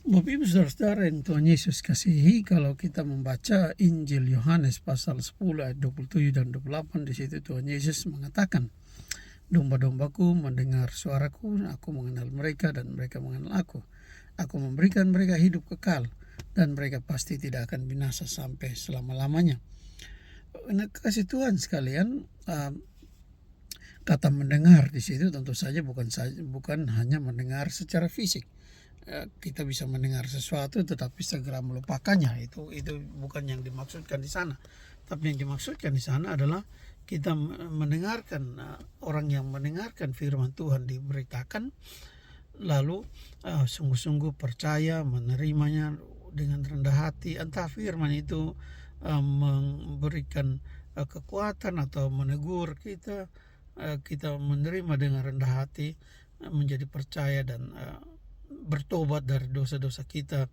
Bapak Ibu Saudara-saudara yang Tuhan Yesus kasihi, kalau kita membaca Injil Yohanes pasal 10 ayat 27 dan 28, di situ Tuhan Yesus mengatakan, domba-dombaku mendengar suaraku, aku mengenal mereka dan mereka mengenal aku. Aku memberikan mereka hidup kekal dan mereka pasti tidak akan binasa sampai selama-lamanya. Nah, kasih Tuhan sekalian, kata mendengar di situ tentu saja bukan hanya mendengar secara fisik. Kita bisa mendengar sesuatu tetapi segera melupakannya, itu bukan yang dimaksudkan di sana. Tapi yang dimaksudkan di sana adalah kita mendengarkan, orang yang mendengarkan firman Tuhan diberitakan lalu sungguh-sungguh percaya, menerimanya dengan rendah hati, entah firman itu memberikan kekuatan atau menegur kita, kita menerima dengan rendah hati, menjadi percaya dan bertobat dari dosa-dosa kita,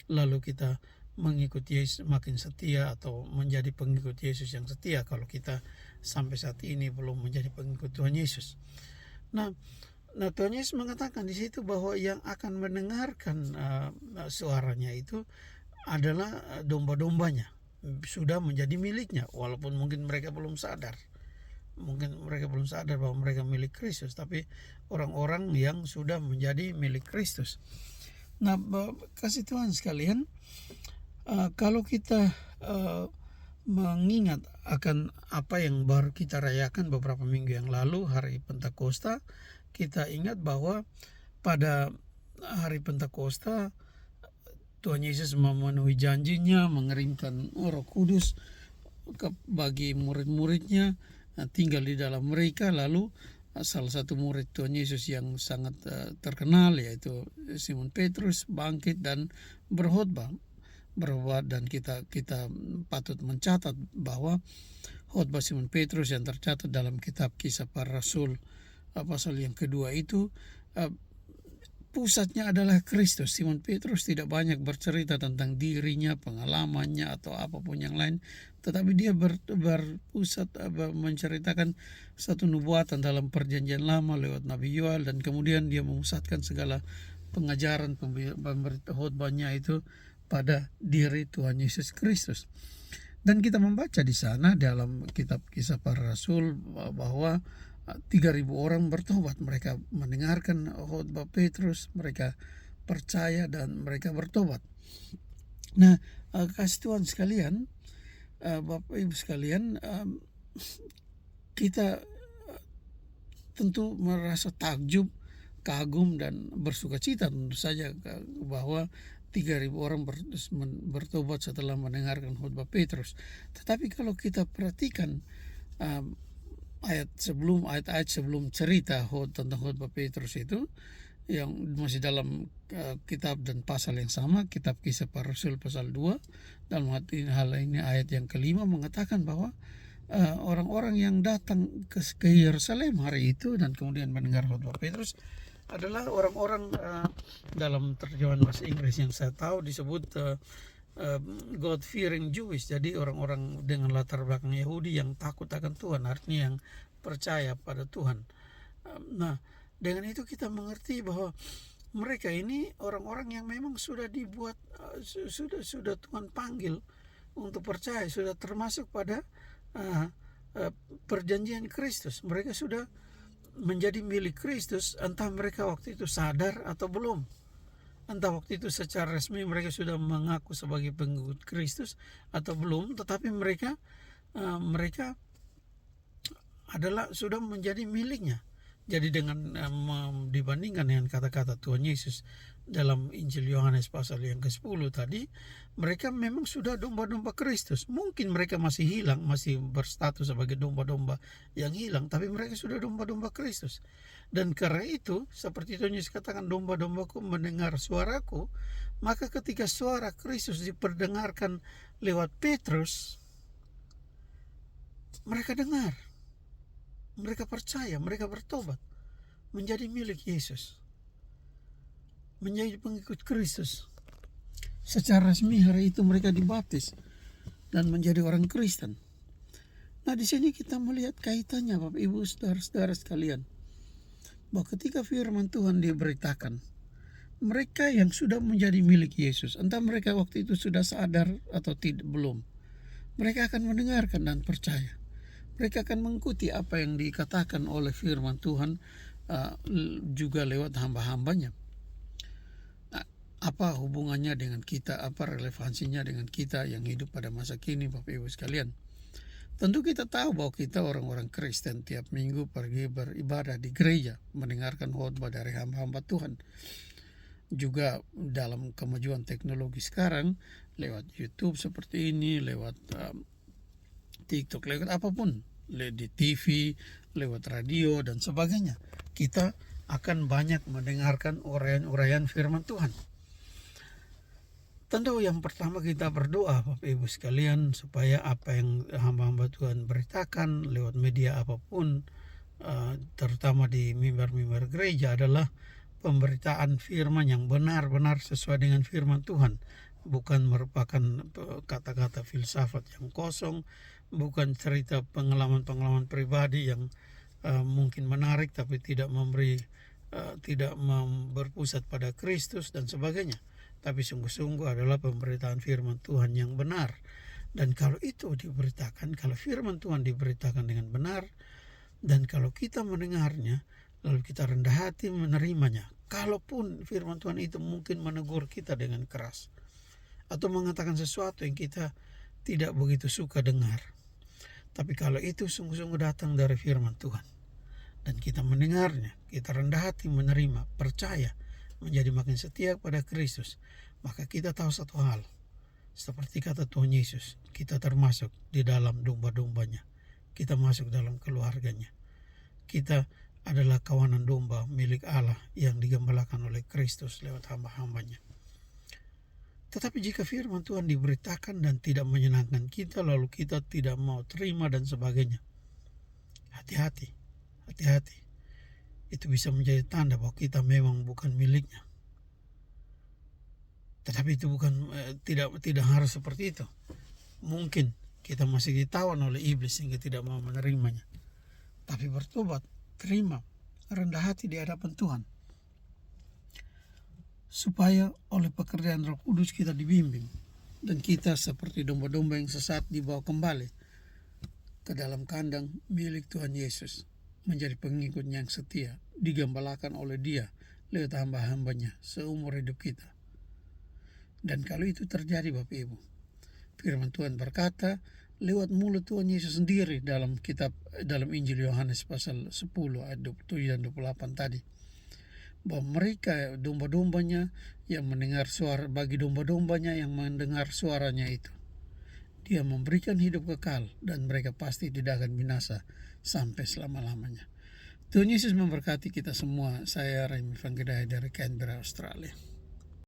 lalu kita mengikuti Yesus makin setia atau menjadi pengikut Yesus yang setia kalau kita sampai saat ini belum menjadi pengikut Tuhan Yesus. Nah Tuhan Yesus mengatakan di situ bahwa yang akan mendengarkan suaranya itu adalah domba-dombanya, sudah menjadi miliknya, walaupun mungkin mereka belum sadar. Mungkin mereka belum sadar bahwa mereka milik Kristus, tapi orang-orang yang sudah menjadi milik Kristus. Nah, kasih Tuhan sekalian, kalau kita mengingat akan apa yang baru kita rayakan beberapa minggu yang lalu, hari Pentakosta, kita ingat bahwa pada hari Pentakosta Tuhan Yesus memenuhi janjinya mengirimkan Roh Kudus bagi murid-muridnya, tinggal di dalam mereka. Lalu salah satu murid Tuhan Yesus yang sangat terkenal, yaitu Simon Petrus, bangkit dan berkhotbah. Dan kita patut mencatat bahwa khotbah Simon Petrus yang tercatat dalam kitab Kisah Para Rasul pasal yang kedua itu, pusatnya adalah Kristus. Simon Petrus tidak banyak bercerita tentang dirinya, pengalamannya atau apapun yang lain, tetapi dia berpusat menceritakan satu nubuatan dalam perjanjian lama lewat Nabi Yoel, dan kemudian dia memusatkan segala pengajaran khotbahnya itu pada diri Tuhan Yesus Kristus. Dan kita membaca di sana dalam kitab Kisah Para Rasul bahwa 3.000 orang bertobat. Mereka mendengarkan khotbah Petrus, mereka percaya dan mereka bertobat. Nah, kasih Tuhan sekalian, Bapak Ibu sekalian, kita tentu merasa takjub, kagum dan bersukacita tentu saja bahwa 3.000 orang bertobat setelah mendengarkan khotbah Petrus. Tetapi kalau kita perhatikan ayat-ayat sebelum cerita tentang khotbah Petrus itu, yang masih dalam kitab dan pasal yang sama, kitab Kisah Para Rasul pasal 2, dalam hal ini ayat yang kelima mengatakan bahwa orang-orang yang datang ke Yerusalem hari itu dan kemudian mendengar khotbah Petrus adalah orang-orang, dalam terjemahan bahasa Inggris yang saya tahu disebut God-fearing Jewish, jadi orang-orang dengan latar belakang Yahudi yang takut akan Tuhan, artinya yang percaya pada Tuhan. Nah, dengan itu kita mengerti bahwa mereka ini orang-orang yang memang sudah dibuat, sudah Tuhan panggil untuk percaya, sudah termasuk pada perjanjian Kristus. Mereka sudah menjadi milik Kristus, entah mereka waktu itu sadar atau belum. Entah waktu itu secara resmi mereka sudah mengaku sebagai pengikut Kristus atau belum, tetapi mereka adalah sudah menjadi miliknya. Jadi dengan dibandingkan dengan kata-kata Tuhan Yesus dalam Injil Yohanes pasal yang ke-10 tadi, mereka memang sudah domba-domba Kristus. Mungkin mereka masih hilang, masih berstatus sebagai domba-domba yang hilang, tapi mereka sudah domba-domba Kristus. Dan karena itu, seperti Tuhan Yesus katakan, domba-dombaku mendengar suaraku, maka ketika suara Kristus diperdengarkan lewat Petrus, mereka dengar, mereka percaya, mereka bertobat, menjadi milik Yesus, menjadi pengikut Kristus. Secara resmi hari itu mereka dibaptis dan menjadi orang Kristen. Nah, di sini kita melihat kaitannya, Bapak Ibu Saudara-saudara sekalian, bahwa ketika firman Tuhan diberitakan, mereka yang sudah menjadi milik Yesus, entah mereka waktu itu sudah sadar atau tidak, belum, mereka akan mendengarkan dan percaya. Mereka akan mengikuti apa yang dikatakan oleh firman Tuhan, juga lewat hamba-hambanya. Nah, apa hubungannya dengan kita, apa relevansinya dengan kita yang hidup pada masa kini, Bapak Ibu sekalian? Tentu kita tahu bahwa kita orang-orang Kristen tiap minggu pergi beribadah di gereja, mendengarkan khotbah dari hamba-hamba Tuhan. Juga dalam kemajuan teknologi sekarang, lewat YouTube seperti ini, lewat TikTok, lewat apapun, di TV, lewat radio dan sebagainya, kita akan banyak mendengarkan uraian-uraian firman Tuhan. Tentu yang pertama kita berdoa, Bapak Ibu sekalian, supaya apa yang hamba-hamba Tuhan beritakan lewat media apapun, terutama di mimbar-mimbar gereja, adalah pemberitaan firman yang benar-benar sesuai dengan firman Tuhan, bukan merupakan kata-kata filsafat yang kosong, bukan cerita pengalaman-pengalaman pribadi yang mungkin menarik tapi tidak berpusat pada Kristus dan sebagainya. Tapi sungguh-sungguh adalah pemberitaan firman Tuhan yang benar. Dan kalau itu diberitakan, kalau firman Tuhan diberitakan dengan benar, dan kalau kita mendengarnya, lalu kita rendah hati menerimanya, kalaupun firman Tuhan itu mungkin menegur kita dengan keras, atau mengatakan sesuatu yang kita tidak begitu suka dengar. Tapi kalau itu sungguh-sungguh datang dari firman Tuhan, dan kita mendengarnya, kita rendah hati menerima, percaya, menjadi makin setia pada Kristus, maka kita tahu satu hal, seperti kata Tuhan Yesus, kita termasuk di dalam domba-dombanya, kita masuk dalam keluarganya, kita adalah kawanan domba milik Allah yang digembalakan oleh Kristus lewat hamba-hambanya. Tetapi jika firman Tuhan diberitakan dan tidak menyenangkan kita, lalu kita tidak mau terima dan sebagainya, hati-hati. Itu bisa menjadi tanda bahwa kita memang bukan miliknya. Tetapi itu bukan tidak harus seperti itu. Mungkin kita masih ditawan oleh iblis sehingga tidak mau menerimanya. Tapi bertobat, terima, rendah hati di hadapan Tuhan, supaya oleh pekerjaan Roh Kudus kita dibimbing, dan kita seperti domba-domba yang sesat dibawa kembali ke dalam kandang milik Tuhan Yesus, menjadi pengikutnya yang setia, digembalakan oleh Dia lewat hamba-hambanya seumur hidup kita. Dan kalau itu terjadi, Bapak Ibu, firman Tuhan berkata lewat mulut Tuhan Yesus sendiri dalam Injil Yohanes pasal 10 ayat 27 dan 28 tadi, bahwa mereka domba-dombanya yang mendengar suara, bagi domba-dombanya yang mendengar suaranya itu, Dia memberikan hidup kekal, dan mereka pasti tidak akan binasa sampai selama-lamanya. Tuhan Yesus memberkati kita semua. Saya Remy Vanggedaya dari Canberra, Australia.